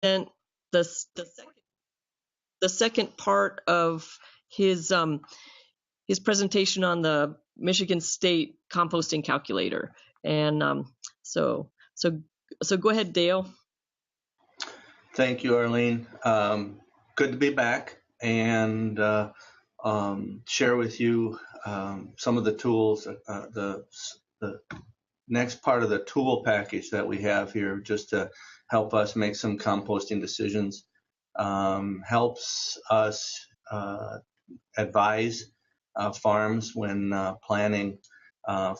then the second part of his presentation on the Michigan State composting calculator. And so go ahead, Dale. Thank you, Arlene. Good to be back and share with you some of the tools, the next part of the tool package that we have here, just to help us make some composting decisions. Helps us advise farms when planning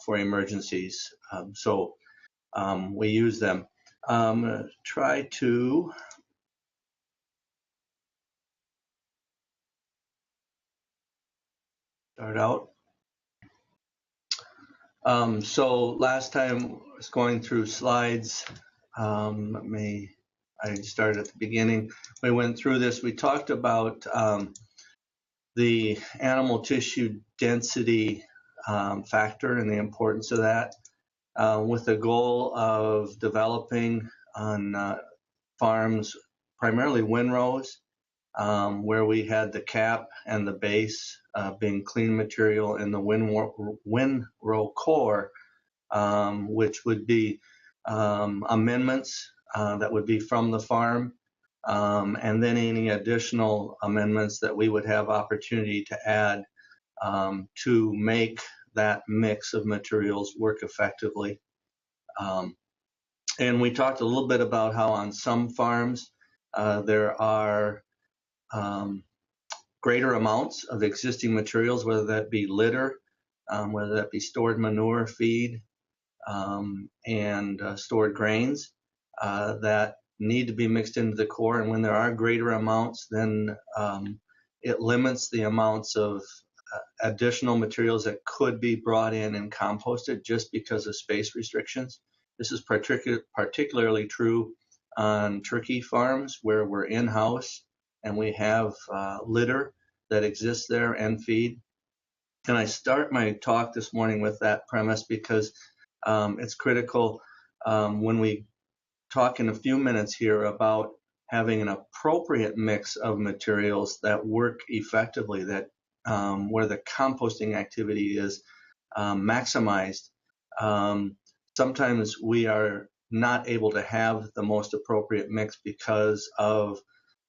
for emergencies. So we use them. I'm going to try to start out. So last time I was going through slides. I started at the beginning. We went through this. We talked about the animal tissue density factor and the importance of that, with the goal of developing on farms, primarily windrows, where we had the cap and the base being clean material, and the windrow core, which would be amendments that would be from the farm, and then any additional amendments that we would have opportunity to add to make that mix of materials work effectively. And we talked a little bit about how on some farms there are greater amounts of existing materials, whether that be litter, whether that be stored manure, feed, and stored grains that need to be mixed into the core. And when there are greater amounts, then it limits the amounts of additional materials that could be brought in and composted just because of space restrictions. This is particularly true on turkey farms where we're in-house and we have litter that exists there and feed. And I start my talk this morning with that premise because it's critical when we talk in a few minutes here about having an appropriate mix of materials that work effectively, that where the composting activity is maximized. Sometimes we are not able to have the most appropriate mix because of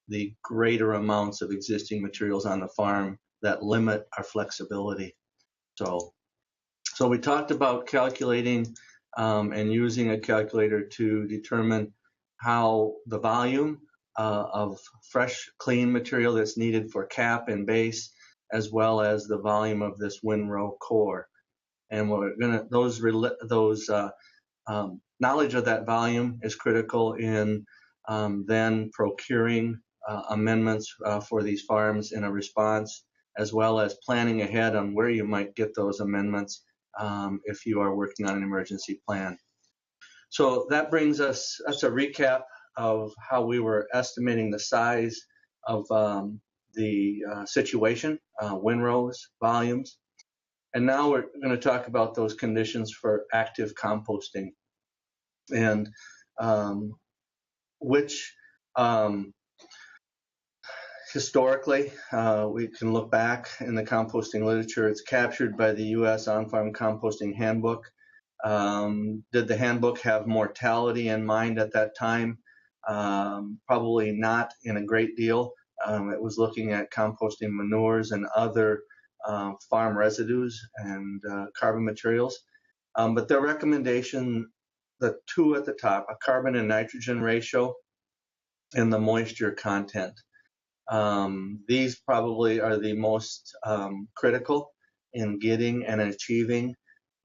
the greater amounts of existing materials on the farm that limit our flexibility. So we talked about calculating and using a calculator to determine how the volume of fresh, clean material that's needed for cap and base, as well as the volume of this windrow core. And we're gonna knowledge of that volume is critical in then procuring amendments for these farms in a response, as well as planning ahead on where you might get those amendments if you are working on an emergency plan. So that brings us, that's a recap of how we were estimating the size of the situation, windrows, volumes. And now we're going to talk about those conditions for active composting, and which historically, we can look back in the composting literature. It's captured by the U.S. On-Farm Composting Handbook. Did the handbook have mortality in mind at that time? Probably not in a great deal. It was looking at composting manures and other farm residues and carbon materials. But their recommendation, the two at the top, a carbon and nitrogen ratio and the moisture content. These probably are the most critical in getting and achieving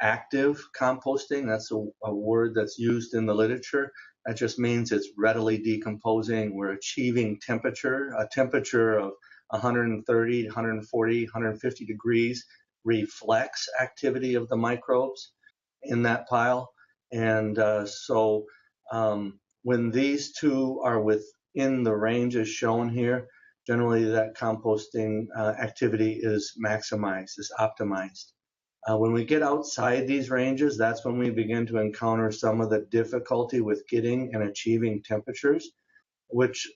active composting. That's a word that's used in the literature. That just means it's readily decomposing. We're achieving a temperature of 130, 140, 150 degrees reflects activity of the microbes in that pile. And so when these two are within the ranges shown here, generally that composting activity is maximized, is optimized. When we get outside these ranges, that's when we begin to encounter some of the difficulty with getting and achieving temperatures. which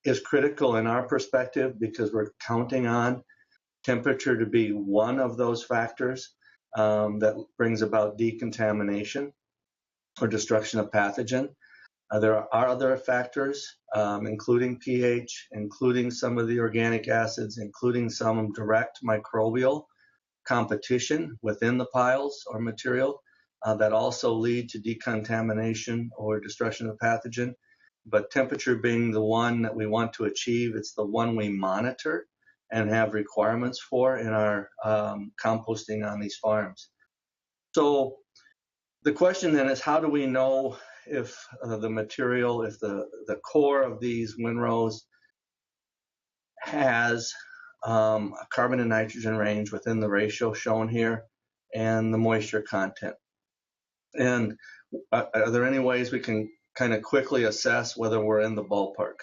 is critical in our perspective because we're counting on temperature to be one of those factors that brings about decontamination or destruction of pathogen. There are other factors, including pH, including some of the organic acids, including some direct microbial competition within the piles or material that also lead to decontamination or destruction of pathogen. But temperature being the one that we want to achieve, it's the one we monitor and have requirements for in our composting on these farms. So the question then is, how do we know if the material, if the core of these windrows has a carbon and nitrogen range within the ratio shown here and the moisture content? And are there any ways we can kind of quickly assess whether we're in the ballpark,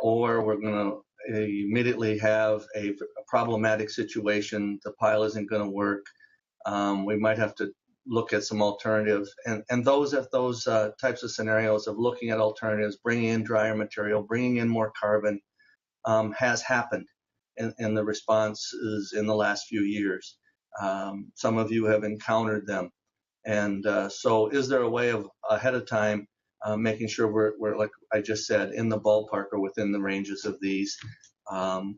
or we're going to immediately have a problematic situation, the pile isn't going to work, we might have to look at some alternatives, and those types of scenarios of looking at alternatives, bringing in drier material, bringing in more carbon, has happened in the responses in the last few years. Some of you have encountered them, and so is there a way of ahead of time making sure we're, like I just said, in the ballpark or within the ranges of these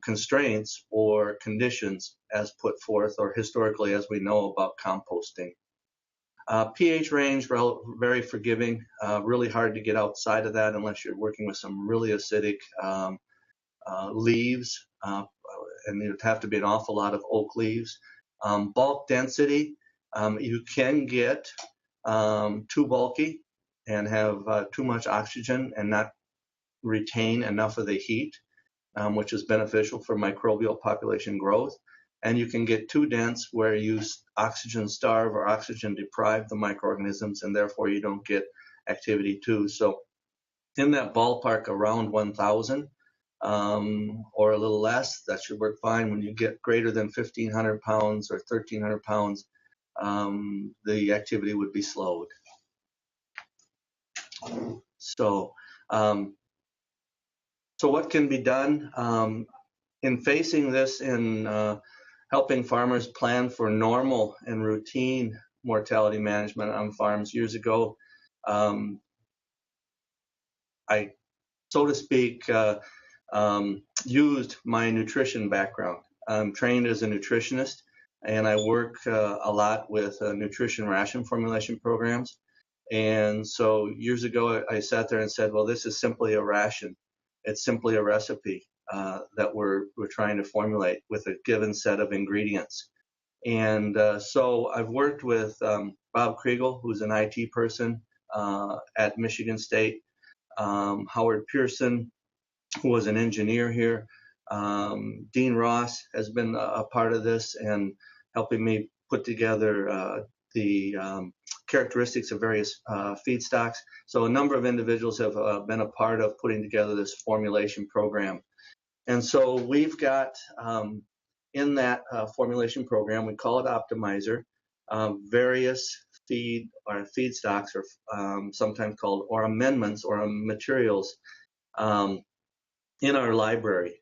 constraints or conditions as put forth or historically as we know about composting? pH range, very forgiving, really hard to get outside of that unless you're working with some really acidic leaves, and it would have to be an awful lot of oak leaves. Bulk density, you can get too bulky and have too much oxygen and not retain enough of the heat, which is beneficial for microbial population growth. And you can get too dense where you oxygen starve or oxygen deprive the microorganisms, and therefore you don't get activity too. So in that ballpark around 1,000 or a little less, that should work fine. When you get greater than 1,500 pounds or 1,300 pounds, the activity would be slowed. So what can be done in facing this, in helping farmers plan for normal and routine mortality management on farms? Years ago, I, so to speak, used my nutrition background. I'm trained as a nutritionist, and I work a lot with nutrition ration formulation programs. And so years ago, I sat there and said, well, this is simply a ration. It's simply a recipe that we're trying to formulate with a given set of ingredients. And so I've worked with Bob Kriegel, who's an IT person at Michigan State, Howard Pearson, who was an engineer here. Dean Ross has been a part of this and helping me put together the characteristics of various feedstocks. So a number of individuals have been a part of putting together this formulation program. And so we've got in that formulation program, we call it Optimizer, various feedstocks, or sometimes called, or amendments or materials in our library.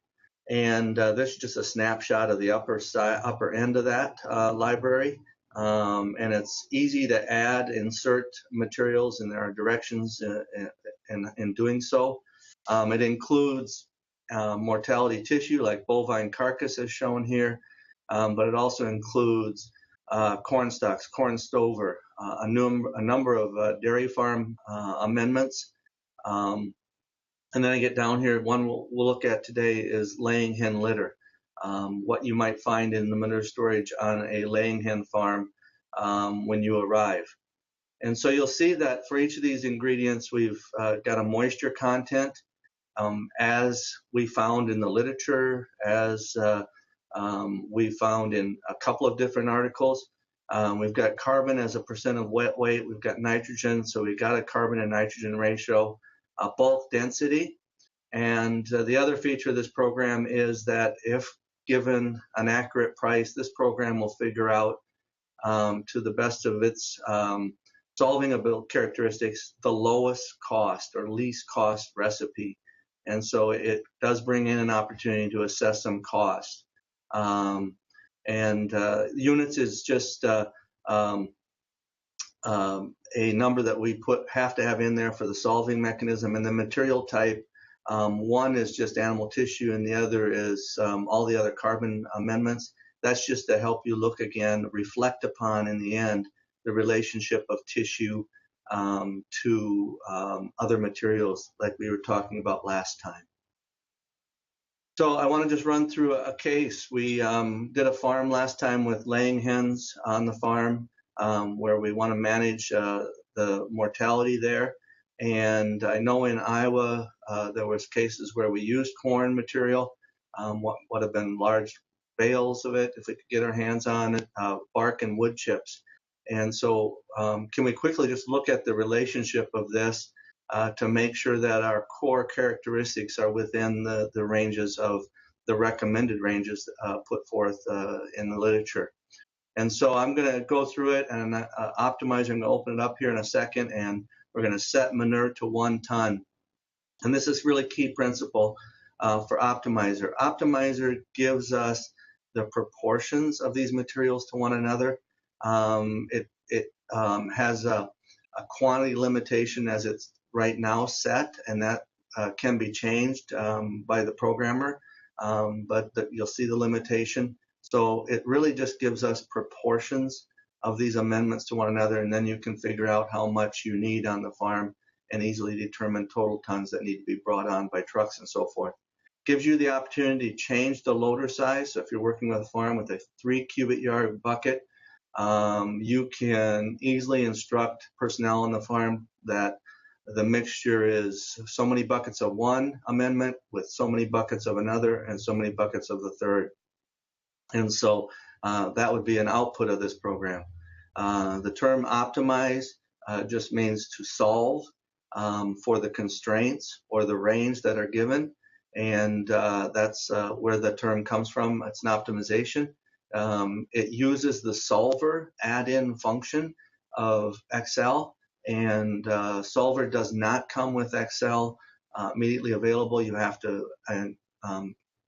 And this is just a snapshot of the upper end of that library. And it's easy to add, insert materials, and there are directions in doing so. It includes mortality tissue like bovine carcass as shown here, but it also includes corn stalks, corn stover, a number of dairy farm amendments. And then I get down here, one we'll look at today is laying hen litter, what you might find in the manure storage on a laying hen farm when you arrive. And so you'll see that for each of these ingredients, we've got a moisture content, as we found in the literature, as we found in a couple of different articles. We've got carbon as a percent of wet weight. We've got nitrogen, so we've got a carbon and nitrogen ratio. Bulk density, and the other feature of this program is that if given an accurate price, this program will figure out to the best of its solving ability characteristics the lowest cost or least cost recipe And so it does bring in an opportunity to assess some cost. Units is just a number that we have to have in there for the solving mechanism. And the material type, one is just animal tissue and the other is all the other carbon amendments. That's just to help you look again, reflect upon in the end the relationship of tissue to other materials like we were talking about last time. So I want to just run through a case. We did a farm last time with laying hens on the farm where we want to manage the mortality there. And I know in Iowa there was cases where we used corn material, what would have been large bales of it if we could get our hands on it, bark and wood chips. And so can we quickly just look at the relationship of this to make sure that our core characteristics are within the ranges of the recommended ranges put forth in the literature. And so I'm going to go through it and Optimizer, I'm going to open it up here in a second, and we're going to set manure to 1 ton. And this is really key principle for Optimizer. Optimizer gives us the proportions of these materials to one another. It has a quantity limitation as it's right now set, and that can be changed by the programmer, but you'll see the limitation. So it really just gives us proportions of these amendments to one another, and then you can figure out how much you need on the farm and easily determine total tons that need to be brought on by trucks and so forth. Gives you the opportunity to change the loader size. So if you're working with a farm with a 3 cubic yard bucket, you can easily instruct personnel on the farm that the mixture is so many buckets of one amendment with so many buckets of another and so many buckets of the third. And so that would be an output of this program. The term optimize just means to solve for the constraints or the range that are given. And that's where the term comes from. It's an optimization. It uses the solver add-in function of Excel, and solver does not come with Excel immediately available. You have to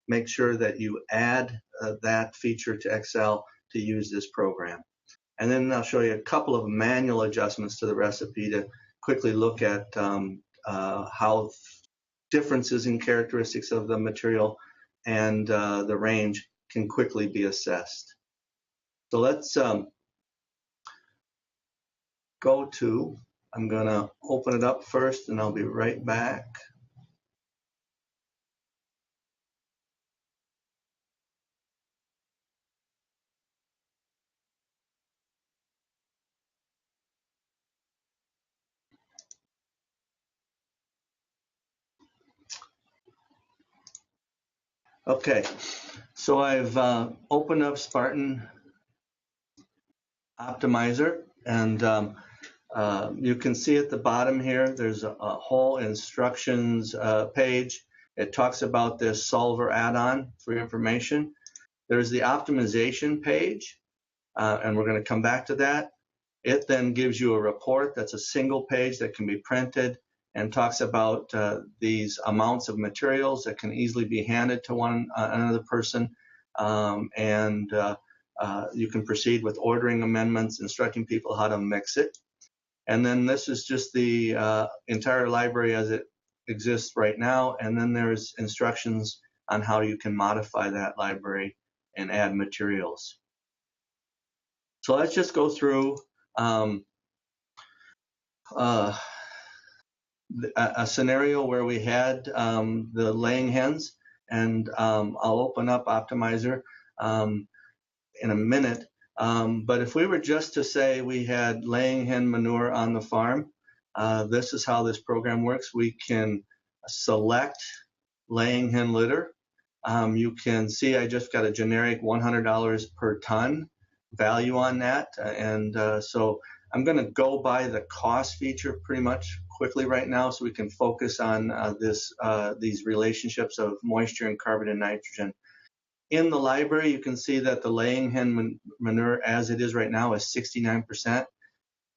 make sure that you add that feature to Excel to use this program. And then I'll show you a couple of manual adjustments to the recipe to quickly look at how differences in characteristics of the material and the range can quickly be assessed. So let's go to, I'm going to open it up first and I'll be right back. Okay, so I've opened up Spartan Optimizer, and you can see at the bottom here, there's a whole instructions page. It talks about this solver add-on for your information. There's the optimization page, and we're going to come back to that. It then gives you a report that's a single page that can be printed and talks about these amounts of materials that can easily be handed to another person, and you can proceed with ordering amendments, instructing people how to mix it. And then this is just the entire library as it exists right now, and then there's instructions on how you can modify that library and add materials. So let's just go through a scenario where we had the laying hens, and I'll open up Optimizer in a minute. But if we were just to say we had laying hen manure on the farm, this is how this program works. We can select laying hen litter. You can see I just got a generic $100 per ton value on that. And so I'm going to go by the cost feature pretty much quickly right now so we can focus on these relationships of moisture and carbon and nitrogen. In the library, you can see that the laying hen manure as it is right now is 69%.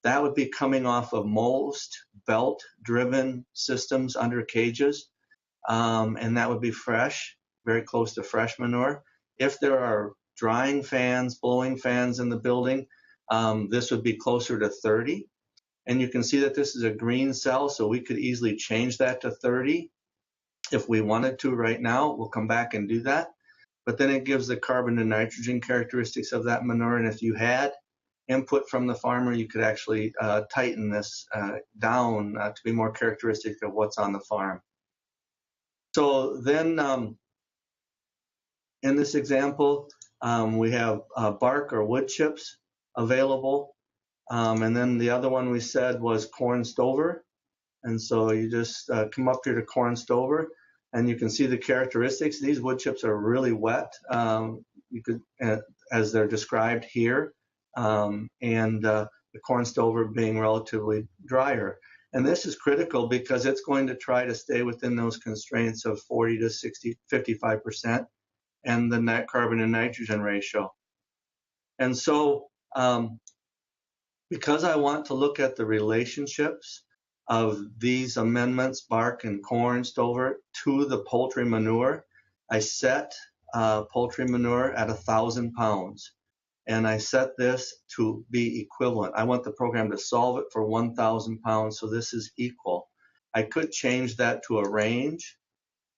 That would be coming off of most belt-driven systems under cages. and that would be fresh, very close to fresh manure. If there are drying fans, blowing fans in the building, this would be closer to 30. And you can see that this is a green cell, so we could easily change that to 30 if we wanted to right now. We'll come back and do that. But then it gives the carbon and nitrogen characteristics of that manure. And if you had input from the farmer, you could actually tighten this down to be more characteristic of what's on the farm. So then in this example, we have bark or wood chips available. And then the other one we said was corn stover. And so you just come up here to corn stover, and you can see the characteristics. These wood chips are really wet, you could, as they're described here, and the corn stover being relatively drier. And this is critical because it's going to try to stay within those constraints of 40 to 60, 55%, and the net carbon and nitrogen ratio. And so because I want to look at the relationships of these amendments, bark and corn stover, to the poultry manure, I set poultry manure at 1,000 pounds. And I set this to be equivalent. I want the program to solve it for 1,000 pounds, so this is equal. I could change that to a range,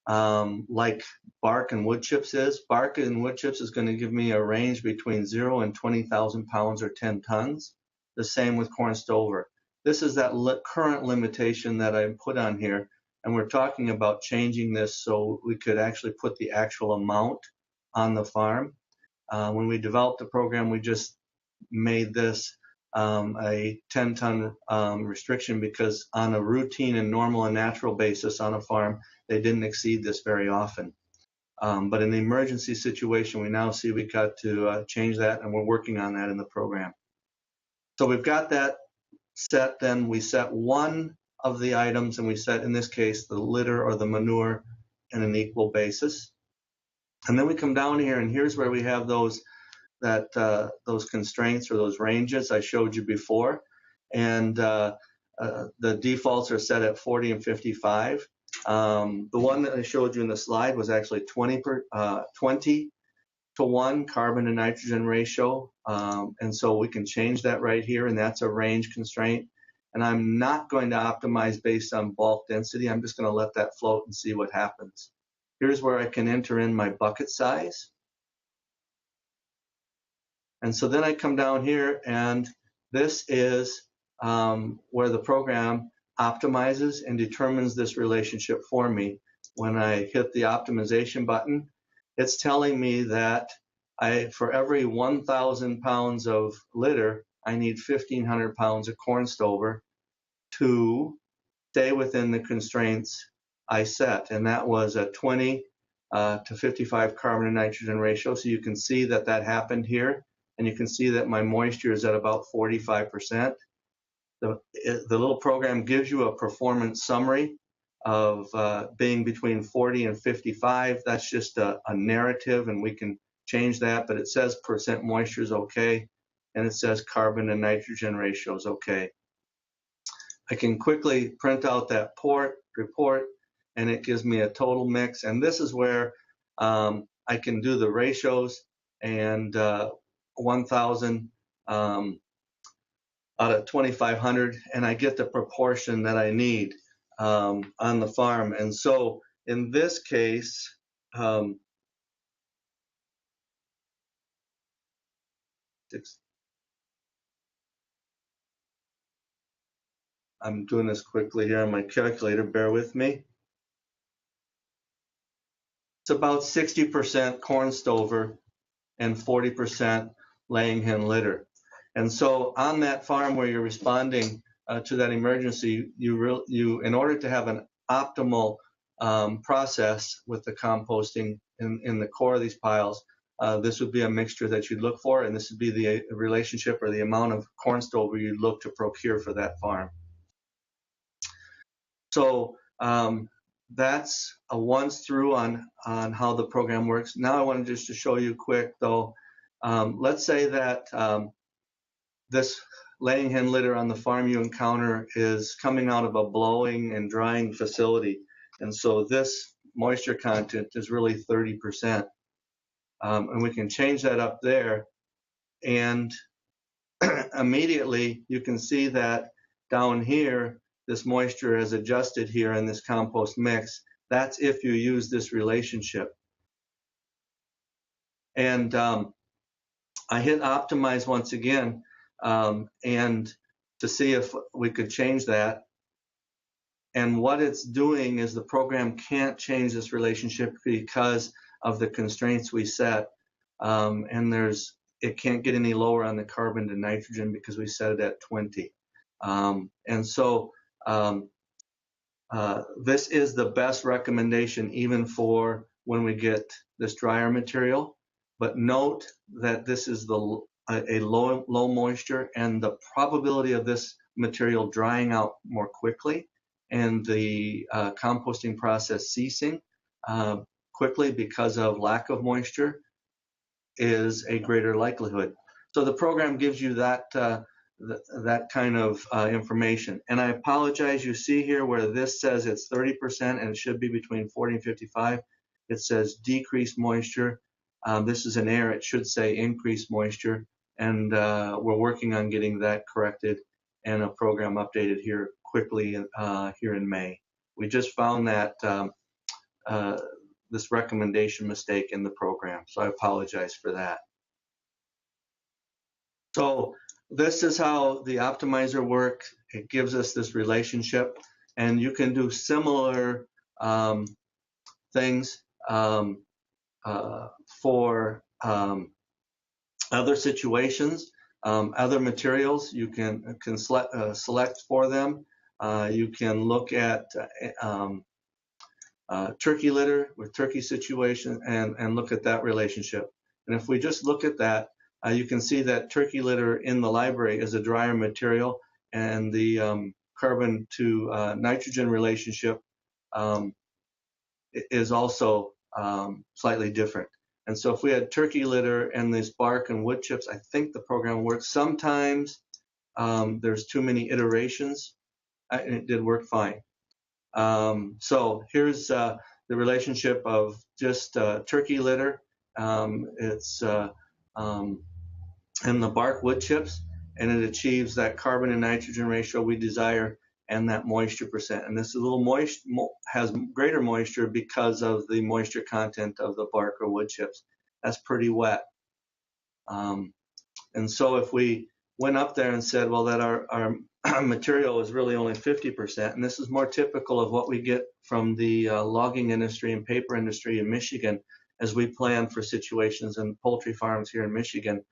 like bark and wood chips is. Bark and wood chips is going to give me a range between 0 and 20,000 pounds or 10 tons. The same with corn stover. This is that current limitation that I put on here, and we're talking about changing this so we could actually put the actual amount on the farm. When we developed the program, we just made this a 10-ton restriction because on a routine and normal and natural basis on a farm, they didn't exceed this very often. But in the emergency situation, we now see we got to change that, and we're working on that in the program. So we've got that set. Then we set one of the items, and we set, in this case, the litter or the manure in an equal basis. And then we come down here, and here's where we have those constraints or those ranges I showed you before. And the defaults are set at 40 and 55. The one that I showed you in the slide was actually 20 to 1 carbon to nitrogen ratio. And so we can change that right here, and that's a range constraint. And I'm not going to optimize based on bulk density. I'm just going to let that float and see what happens. Here's where I can enter in my bucket size. And so then I come down here, and this is where the program optimizes and determines this relationship for me. When I hit the optimization button, it's telling me that for every 1,000 pounds of litter, I need 1,500 pounds of corn stover to stay within the constraints I set. And that was a 20 to 55 carbon and nitrogen ratio. So you can see that that happened here. And you can see that my moisture is at about 45%. The little program gives you a performance summary of being between 40 and 55. That's just a narrative, and we can change that, but it says percent moisture is okay, and it says carbon and nitrogen ratio is okay. I can quickly print out that report, and it gives me a total mix, and this is where I can do the ratios, and 1,000 out of 2,500, and I get the proportion that I need on the farm. And so in this case, I'm doing this quickly here on my calculator, bear with me. It's about 60% corn stover and 40% laying hen litter. And so on that farm where you're responding to that emergency, you in order to have an optimal process with the composting in the core of these piles, this would be a mixture that you'd look for, and this would be the relationship or the amount of corn stover you'd look to procure for that farm. So that's a once through on how the program works. Now I wanted just to show you quick though. Let's say that this laying hen litter on the farm you encounter is coming out of a blowing and drying facility. And so this moisture content is really 30%. And we can change that up there, and immediately you can see that down here, this moisture is adjusted here in this compost mix. That's if you use this relationship. And I hit optimize once again, and to see if we could change that. And what it's doing is the program can't change this relationship because of the constraints we set. And it can't get any lower on the carbon to nitrogen because we set it at 20. And so this is the best recommendation even for when we get this drier material. But note that this is a low moisture, and the probability of this material drying out more quickly and the composting process ceasing quickly because of lack of moisture is a greater likelihood. So the program gives you that kind of information. And I apologize, you see here where this says it's 30% and it should be between 40 and 55. It says decreased moisture. This is an error. It should say increased moisture. And we're working on getting that corrected and a program updated here quickly here in May. We just found that this recommendation mistake in the program, so I apologize for that. So this is how the optimizer works. It gives us this relationship, and you can do similar things for other situations, other materials. You can select for them. You can look at turkey litter with turkey situation and look at that relationship. And if we just look at that, you can see that turkey litter in the library is a drier material, and the carbon to nitrogen relationship is also slightly different. And so if we had turkey litter and this bark and wood chips, I think the program works. Sometimes there's too many iterations, and it did work fine. So here's the relationship of just turkey litter. It's and the bark wood chips, and it achieves that carbon and nitrogen ratio we desire and that moisture percent. And this little has greater moisture because of the moisture content of the bark or wood chips. That's pretty wet. And so if we went up there and said, well, that our material is really only 50%, and this is more typical of what we get from the logging industry and paper industry in Michigan as we plan for situations in poultry farms here in Michigan.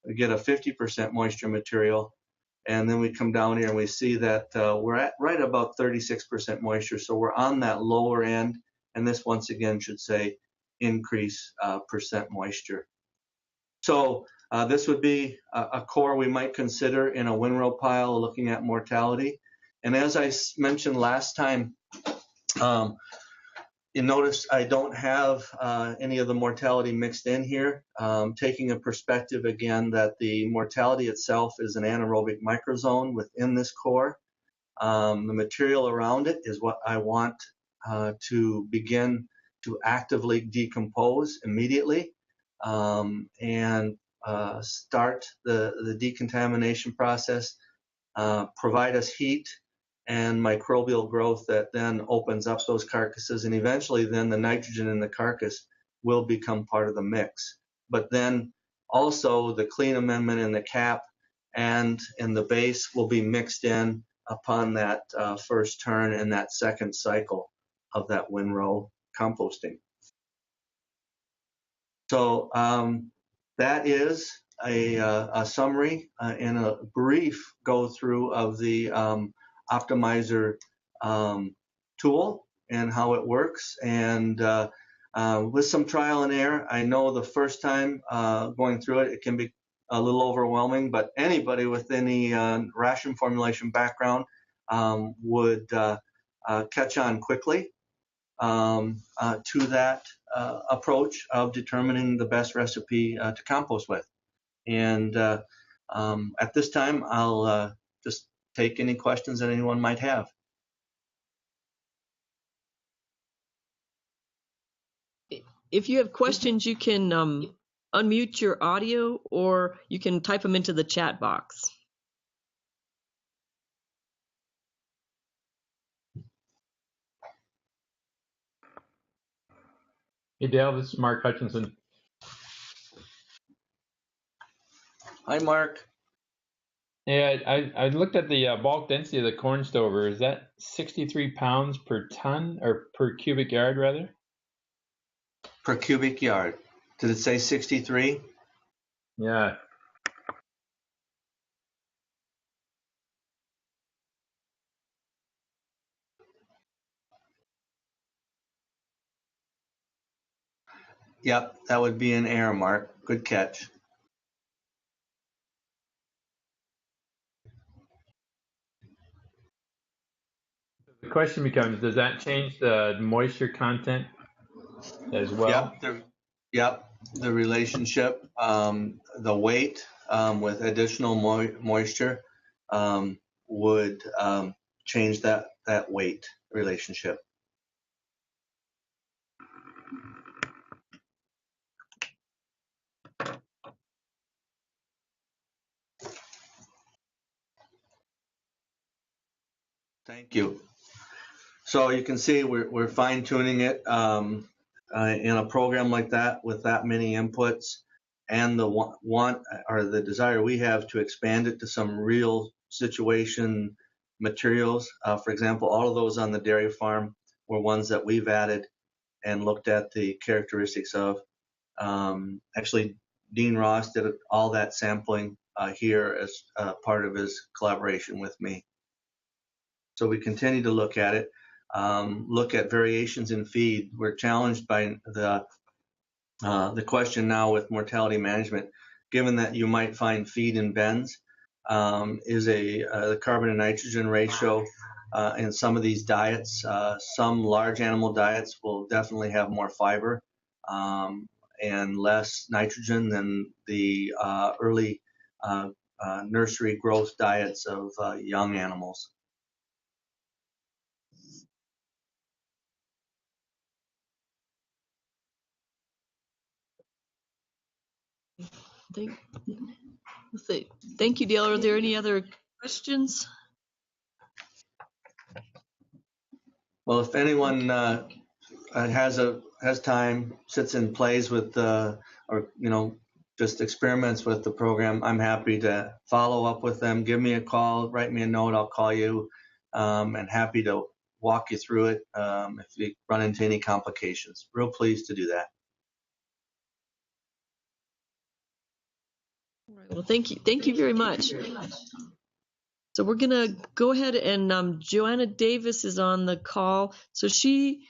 We get a 50% moisture material, and then we come down here and we see that we're at right about 36% moisture, so we're on that lower end, and this once again should say increase percent moisture. So this would be a core we might consider in a windrow pile looking at mortality. And as I mentioned last time, you notice I don't have any of the mortality mixed in here, taking a perspective again that the mortality itself is an anaerobic microzone within this core. The material around it is what I want to begin to actively decompose immediately and start the decontamination process, provide us heat and microbial growth that then opens up those carcasses, and eventually then the nitrogen in the carcass will become part of the mix. But then also the clean amendment in the cap and in the base will be mixed in upon that first turn and that second cycle of that windrow composting. So that is a summary and a brief go through of the optimizer tool and how it works, and with some trial and error. I know the first time going through it, it can be a little overwhelming, but anybody with any ration formulation background would catch on quickly to that approach of determining the best recipe to compost with. And at this time, I'll just take any questions that anyone might have. if you have questions, you can unmute your audio, or you can type them into the chat box. Hey Dale, this is Mark Hutchinson. Hi, Mark. Hey, I looked at the bulk density of the corn stover. Is that 63 pounds per ton, or per cubic yard rather? Per cubic yard. Did it say 63? Yeah. Yep, that would be an error, Mark. Good catch. The question becomes, does that change the moisture content as well? Yep, the relationship, the weight with additional moisture would change that weight relationship. Thank you. So you can see we're fine tuning it in a program like that with that many inputs, and the want or the desire we have to expand it to some real situation materials. For example, all of those on the dairy farm were ones that we've added and looked at the characteristics of. Actually, Dean Ross did all that sampling here as part of his collaboration with me. So we continue to look at it, look at variations in feed. We're challenged by the question now with mortality management, given that you might find feed in bens, is the carbon and nitrogen ratio in some of these diets. Some large animal diets will definitely have more fiber and less nitrogen than the early nursery growth diets of young animals. Thank you, Dale. Are there any other questions? Well, if anyone has time, sits and plays with or just experiments with the program, I'm happy to follow up with them. Give me a call, write me a note, I'll call you, and happy to walk you through it if you run into any complications. Real pleased to do that. Well, thank you very much. So we're gonna go ahead and Joanna Davis is on the call. So she